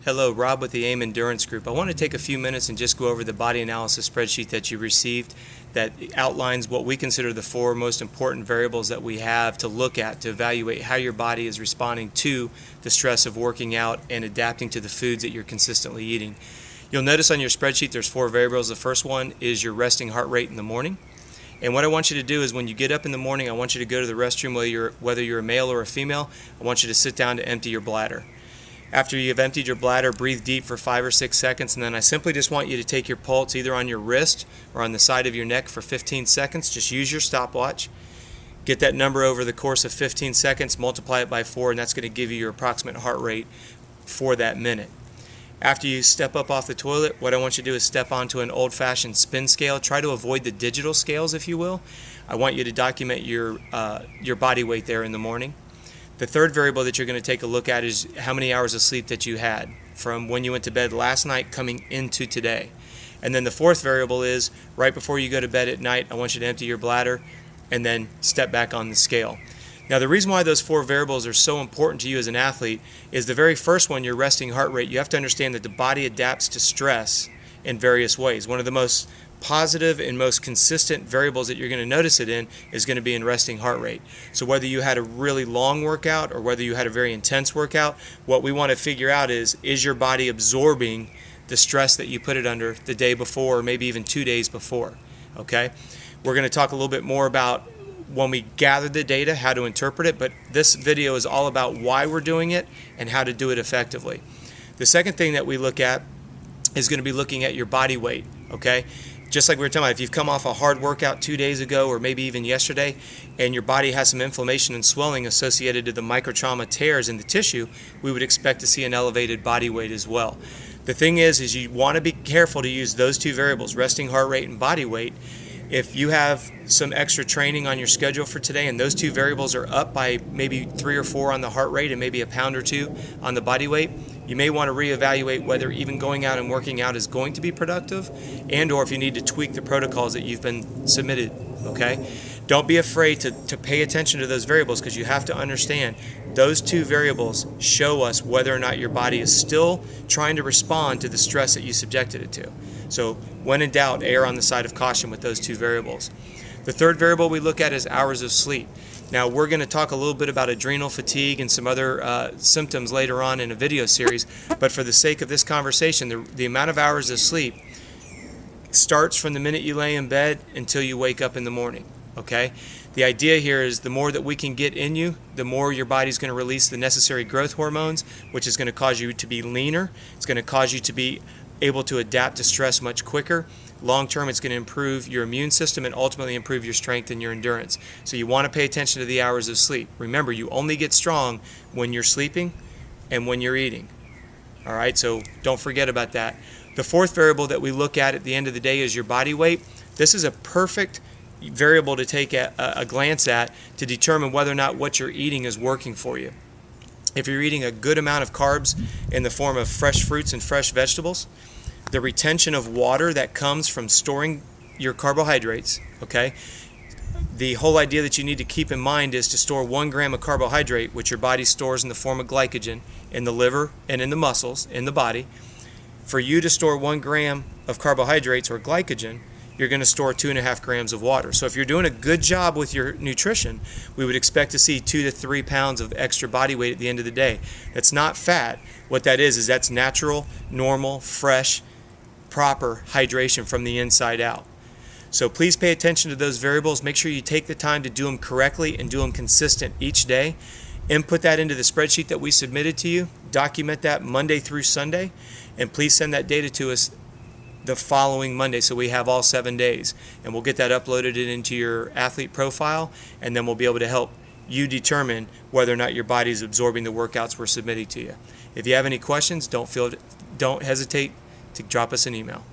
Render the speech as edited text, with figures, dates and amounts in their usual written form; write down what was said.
Hello, Rob with the AIM Endurance Group. I want to take a few minutes and just go over the body analysis spreadsheet that you received that outlines what we consider the 4 most important variables that we have to look at to evaluate how your body is responding to the stress of working out and adapting to the foods that you're consistently eating. You'll notice on your spreadsheet there's 4 variables. The first one is your resting heart rate in the morning. And what I want you to do is when you get up in the morning, I want you to go to the restroom, whether you're a male or a female. I want you to sit down to empty your bladder. After you've emptied your bladder, breathe deep for 5 or 6 seconds, and then I simply just want you to take your pulse either on your wrist or on the side of your neck for 15 seconds. Just use your stopwatch. Get that number over the course of 15 seconds, multiply it by 4, and that's going to give you your approximate heart rate for that minute. After you step up off the toilet, what I want you to do is step onto an old-fashioned spin scale. Try to avoid the digital scales, if you will. I want you to document your body weight there in the morning. The third variable that you're going to take a look at is how many hours of sleep that you had from when you went to bed last night coming into today. And then the fourth variable is right before you go to bed at night, I want you to empty your bladder and then step back on the scale. Now the reason why those 4 variables are so important to you as an athlete is the very first one, your resting heart rate. You have to understand that the body adapts to stress in various ways. One of the most positive and most consistent variables that you're going to notice it in is going to be in resting heart rate. So whether you had a really long workout or whether you had a very intense workout, what we want to figure out is your body absorbing the stress that you put it under the day before or maybe even 2 days before. Okay? We're going to talk a little bit more about when we gather the data, how to interpret it, but this video is all about why we're doing it and how to do it effectively. The second thing that we look at is going to be looking at your body weight. Okay? Just like we were talking about, if you've come off a hard workout 2 days ago or maybe even yesterday and your body has some inflammation and swelling associated to the microtrauma tears in the tissue, we would expect to see an elevated body weight as well. The thing is you want to be careful to use those 2 variables, resting heart rate and body weight. If you have some extra training on your schedule for today and those 2 variables are up by maybe 3 or 4 on the heart rate and maybe a pound or 2 on the body weight, you may want to reevaluate whether even going out and working out is going to be productive and or if you need to tweak the protocols that you've been submitted. Okay? Don't be afraid to pay attention to those variables because you have to understand those 2 variables show us whether or not your body is still trying to respond to the stress that you subjected it to. So when in doubt, err on the side of caution with those 2 variables. The third variable we look at is hours of sleep. Now we're going to talk a little bit about adrenal fatigue and some other symptoms later on in a video series, but for the sake of this conversation, the amount of hours of sleep starts from the minute you lay in bed until you wake up in the morning. Okay? The idea here is the more that we can get in you, the more your body's going to release the necessary growth hormones, which is going to cause you to be leaner. It's going to cause you to be able to adapt to stress much quicker. Long term, it's going to improve your immune system and ultimately improve your strength and your endurance. So you want to pay attention to the hours of sleep. Remember, you only get strong when you're sleeping and when you're eating. All right, so don't forget about that. The fourth variable that we look at the end of the day is your body weight. This is a perfect variable to take a glance at to determine whether or not what you're eating is working for you. If you're eating a good amount of carbs in the form of fresh fruits and fresh vegetables, the retention of water that comes from storing your carbohydrates, okay? The whole idea that you need to keep in mind is to store 1 gram of carbohydrate, which your body stores in the form of glycogen in the liver and in the muscles in the body. For you to store 1 gram of carbohydrates or glycogen, you're going to store 2.5 grams of water. So if you're doing a good job with your nutrition, we would expect to see 2 to 3 pounds of extra body weight at the end of the day. That's not fat. What that is that's natural, normal, fresh, proper hydration from the inside out. So please pay attention to those variables. Make sure you take the time to do them correctly and do them consistent each day. Input that into the spreadsheet that we submitted to you. Document that Monday through Sunday. And please send that data to us the following Monday so we have all 7 days. And we'll get that uploaded into your athlete profile, and then we'll be able to help you determine whether or not your body is absorbing the workouts we're submitting to you. If you have any questions, don't hesitate to drop us an email.